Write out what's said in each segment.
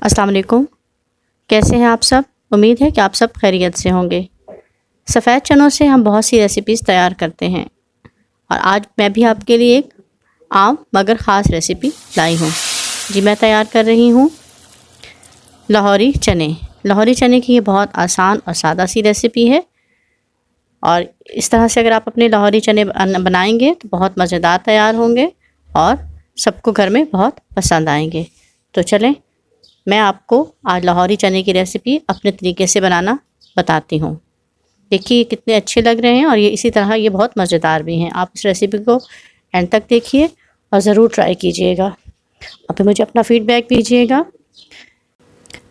अस्सलाम वालेकुम। कैसे हैं आप सब? उम्मीद है कि आप सब खैरियत से होंगे। सफ़ेद चनों से हम बहुत सी रेसिपीज़ तैयार करते हैं और आज मैं भी आपके लिए एक आम मगर ख़ास रेसिपी लाई हूँ। जी, मैं तैयार कर रही हूँ लाहौरी चने। लाहौरी चने की ये बहुत आसान और सादा सी रेसिपी है और इस तरह से अगर आप अपने लाहौरी चने बनाएंगे तो बहुत मज़ेदार तैयार होंगे और सबको घर में बहुत पसंद आएंगे। तो चलें, मैं आपको आज लाहौरी चने की रेसिपी अपने तरीके से बनाना बताती हूँ। देखिए ये कितने अच्छे लग रहे हैं और ये इसी तरह ये बहुत मज़ेदार भी हैं। आप इस रेसिपी को एंड तक देखिए और ज़रूर ट्राई कीजिएगा और फिर मुझे अपना फ़ीडबैक दीजिएगा।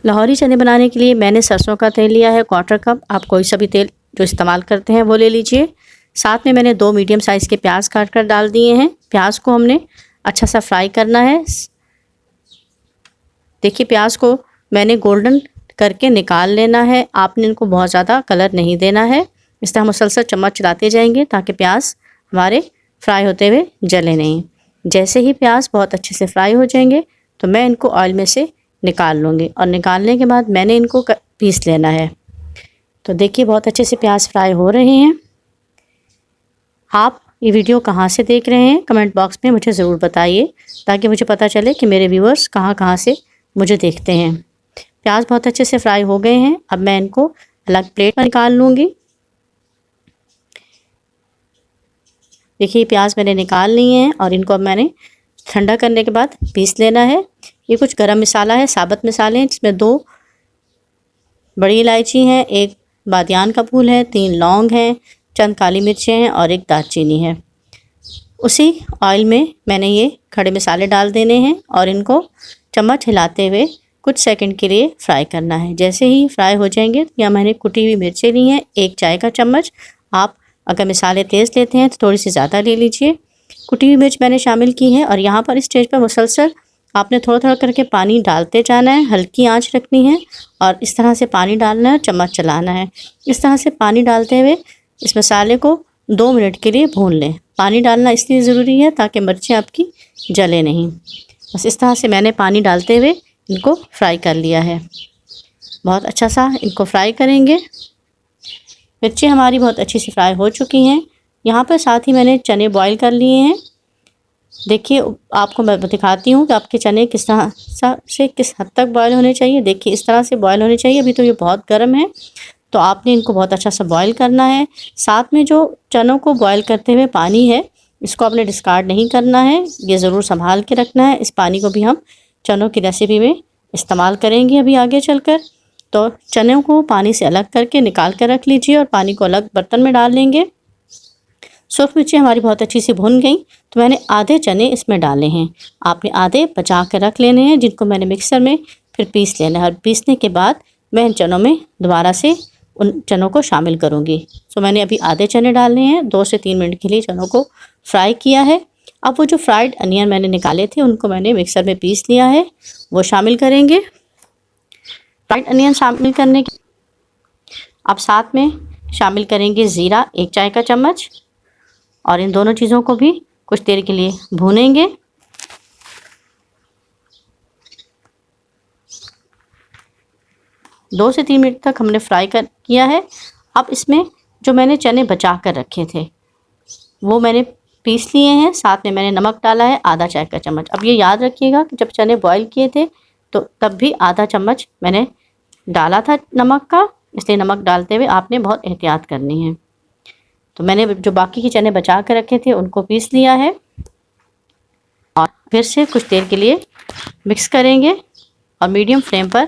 लाहौरी चने बनाने के लिए मैंने सरसों का तेल लिया है 1/4 कप। आप कोई सा भी तेल जो इस्तेमाल करते हैं वो ले लीजिए। साथ में मैंने 2 मीडियम साइज़ के प्याज काट कर डाल दिए हैं। प्याज को हमने अच्छा सा फ्राई करना है। देखिए प्याज को मैंने गोल्डन करके निकाल लेना है। आपने इनको बहुत ज़्यादा कलर नहीं देना है। इस तरह मुसलसल चम्मच चलाते जाएंगे ताकि प्याज हमारे फ्राई होते हुए जले नहीं। जैसे ही प्याज बहुत अच्छे से फ्राई हो जाएंगे तो मैं इनको ऑयल में से निकाल लूँगी और निकालने के बाद मैंने इनको पीस लेना है। तो देखिए बहुत अच्छे से प्याज फ्राई हो रहे हैं। आप ये वीडियो कहाँ से देख रहे हैं कमेंट बॉक्स में मुझे ज़रूर बताइए ताकि मुझे पता चले कि मेरे व्यूअर्स कहाँ से मुझे देखते हैं। प्याज बहुत अच्छे से फ्राई हो गए हैं। अब मैं इनको अलग प्लेट पर निकाल लूँगी। देखिए प्याज मैंने निकाल लिए हैं और इनको अब मैंने ठंडा करने के बाद पीस लेना है। ये कुछ गरम मसाला है, साबुत मसाले हैं, जिसमें 2 बड़ी इलायची हैं, 1 बादियान का फूल है, 3 लौंग हैं, चंद काली मिर्चें हैं और 1 दालचीनी है। उसी ऑयल में मैंने ये खड़े मसाले डाल देने हैं और इनको चम्मच हिलाते हुए कुछ सेकंड के लिए फ्राई करना है। जैसे ही फ्राई हो जाएंगे या मैंने कुटी हुई मिर्चें ली हैं 1 चाय का चम्मच। आप अगर मसाले तेज़ लेते हैं तो थोड़ी सी ज़्यादा ले लीजिए। कुटी हुई मिर्च मैंने शामिल की है और यहाँ पर इस स्टेज पर मुसलसल आपने थोड़ा थोड़ा करके पानी डालते जाना है। हल्की आंच रखनी है और इस तरह से पानी डालना है, चम्मच चलाना है। इस तरह से पानी डालते हुए इस मसाले को 2 मिनट के लिए भून लें। पानी डालना इसलिए ज़रूरी है ताकि मिर्चें आपकी जले नहीं। बस इस तरह से मैंने पानी डालते हुए इनको फ्राई कर लिया है। बहुत अच्छा सा इनको फ्राई करेंगे। मिर्चें हमारी बहुत अच्छी से फ्राई हो चुकी हैं। यहाँ पर साथ ही मैंने चने बॉईल कर लिए हैं। देखिए आपको मैं दिखाती हूँ कि आपके चने किस तरह से किस हद तक बॉयल होने चाहिए। देखिए इस तरह से बॉयल होने चाहिए। अभी तो ये बहुत गर्म है तो आपने इनको बहुत अच्छा सा बॉयल करना है। साथ में जो चनों को बॉयल करते हुए पानी है इसको आपने डिस्कार्ड नहीं करना है, ये ज़रूर संभाल के रखना है। इस पानी को भी हम चनों की रेसिपी में इस्तेमाल करेंगे अभी आगे चलकर। तो चनों को पानी से अलग करके निकाल कर रख लीजिए और पानी को अलग बर्तन में डाल लेंगे। सूर्ख मिर्चें हमारी बहुत अच्छी से भुन गई तो मैंने आधे चने इसमें डाले हैं। आपने आधे बचा कर रख लेने हैं जिनको मैंने मिक्सर में फिर पीस लेना है और पीसने के बाद मैं इन चनों में दोबारा से उन चनों को शामिल करूँगी। तो मैंने अभी आधे चने डालने हैं। 2 से 3 मिनट के लिए चनों को फ्राई किया है। अब वो जो फ्राइड अनियन मैंने निकाले थे उनको मैंने मिक्सर में पीस लिया है, वो शामिल करेंगे। फ्राइड अनियन शामिल करने के अब साथ में शामिल करेंगे ज़ीरा 1 चाय का चम्मच और इन दोनों चीज़ों को भी कुछ देर के लिए भूनेंगे। दो से 3 मिनट तक हमने फ्राई किया है। अब इसमें जो मैंने चने बचा कर रखे थे वो मैंने पीस लिए हैं। साथ में मैंने नमक डाला है आधा चाय का चम्मच। अब ये याद रखिएगा कि जब चने बॉईल किए थे तो तब भी आधा चम्मच मैंने डाला था नमक का, इसलिए नमक डालते हुए आपने बहुत एहतियात करनी है। तो मैंने जो बाकी के चने बचा कर रखे थे उनको पीस लिया है और फिर से कुछ देर के लिए मिक्स करेंगे और मीडियम फ्लेम पर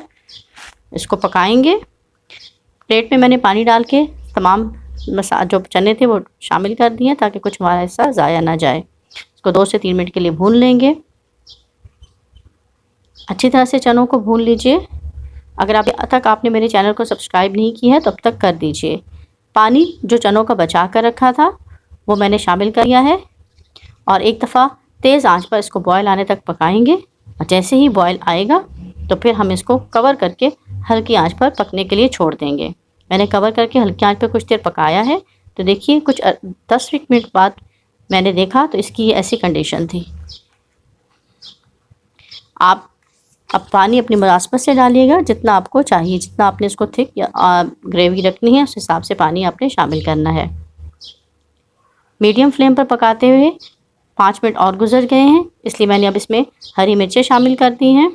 इसको पकाएंगे। प्लेट में मैंने पानी डाल के तमाम जो चने थे वो शामिल कर दिए ताकि कुछ हमारा हिस्सा ज़ाया ना जाए। इसको 2 से 3 मिनट के लिए भून लेंगे। अच्छी तरह से चनों को भून लीजिए। अगर अब तक आपने मेरे चैनल को सब्सक्राइब नहीं किया है तो अब तक कर दीजिए। पानी जो चनों का बचा कर रखा था वो मैंने शामिल कर लिया है और एक दफ़ा तेज़ आंच पर इसको बॉयल आने तक पकाएंगे और जैसे ही बॉयल आएगा तो फिर हम इसको कवर करके हल्की आंच पर पकने के लिए छोड़ देंगे। मैंने कवर करके हल्की आंच पर कुछ देर पकाया है। तो देखिए कुछ 10 मिनट बाद मैंने देखा तो इसकी ये ऐसी कंडीशन थी। आप अब पानी अपनी मुनासबत से डालिएगा, जितना आपको चाहिए, जितना आपने इसको थिक या ग्रेवी रखनी है उस हिसाब से पानी आपने शामिल करना है। मीडियम फ्लेम पर पकाते हुए 5 मिनट और गुजर गए हैं, इसलिए मैंने अब इसमें हरी मिर्चें शामिल कर दी हैं।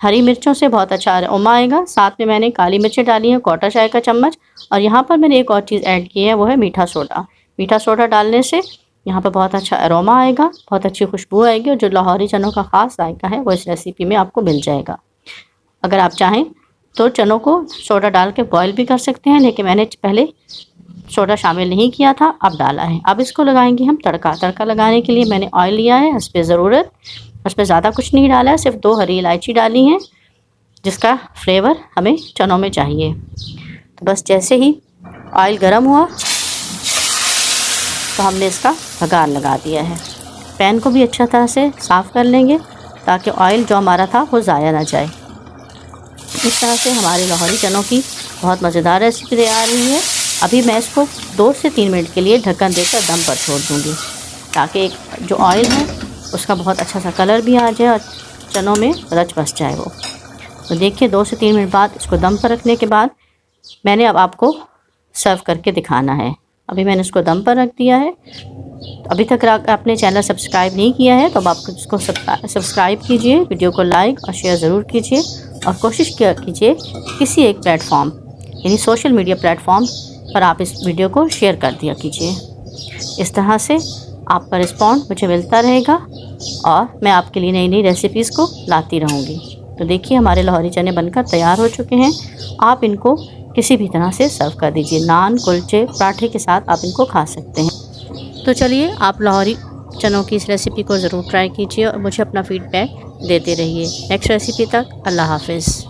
हरी मिर्चों से बहुत अच्छा अरोमा आएगा। साथ में मैंने काली मिर्चें डाली हैं 1/4 चाय का चम्मच, और यहाँ पर मैंने एक और चीज़ ऐड की है, वो है मीठा सोडा। मीठा सोडा डालने से यहाँ पर बहुत अच्छा अरोमा आएगा, बहुत अच्छी खुशबू आएगी, और जो लाहौरी चनों का ख़ास जायका है वो इस रेसिपी में आपको मिल जाएगा। अगर आप चाहें तो चनों को सोडा डाल के बॉयल भी कर सकते हैं, लेकिन मैंने पहले सोडा शामिल नहीं किया था, अब डाला है। अब इसको लगाएंगे हम तड़का। तड़का लगाने के लिए मैंने ऑयल लिया है हस्बे ज़रूरत, उसमें ज़्यादा कुछ नहीं डाला है, सिर्फ 2 हरी इलायची डाली हैं, जिसका फ्लेवर हमें चनों में चाहिए। तो बस जैसे ही ऑयल गर्म हुआ तो हमने इसका बघार लगा दिया है। पैन को भी अच्छा तरह से साफ़ कर लेंगे ताकि ऑयल जो हमारा था वो ज़ाया ना जाए। इस तरह से हमारे लाहौरी चनों की बहुत मज़ेदार रेसिपी तैयार हुई है। अभी मैं इसको 2 से 3 मिनट के लिए ढक्कन देकर दम पर छोड़ दूँगी, ताकि जो ऑयल है उसका बहुत अच्छा सा कलर भी आ जाए और चनों में रच बस जाए वो। तो देखिए 2 से 3 मिनट बाद इसको दम पर रखने के बाद मैंने अब आपको सर्व करके दिखाना है। अभी मैंने इसको दम पर रख दिया है। अभी तक आपने चैनल सब्सक्राइब नहीं किया है तो अब आप इसको सब्सक्राइब कीजिए, वीडियो को लाइक और शेयर ज़रूर कीजिए, और कोशिश कीजिए किसी एक प्लेटफॉर्म यानी सोशल मीडिया प्लेटफॉर्म पर आप इस वीडियो को शेयर कर दिया कीजिए। इस तरह से आपका रिस्पॉन्स मुझे मिलता रहेगा और मैं आपके लिए नई नई रेसिपीज़ को लाती रहूँगी। तो देखिए हमारे लाहौरी चने बनकर तैयार हो चुके हैं। आप इनको किसी भी तरह से सर्व कर दीजिए, नान, कुलचे, पराठे के साथ आप इनको खा सकते हैं। तो चलिए आप लाहौरी चनों की इस रेसिपी को ज़रूर ट्राई कीजिए और मुझे अपना फ़ीडबैक देते रहिए। नेक्स्ट रेसिपी तक अल्लाह हाफ़िज़।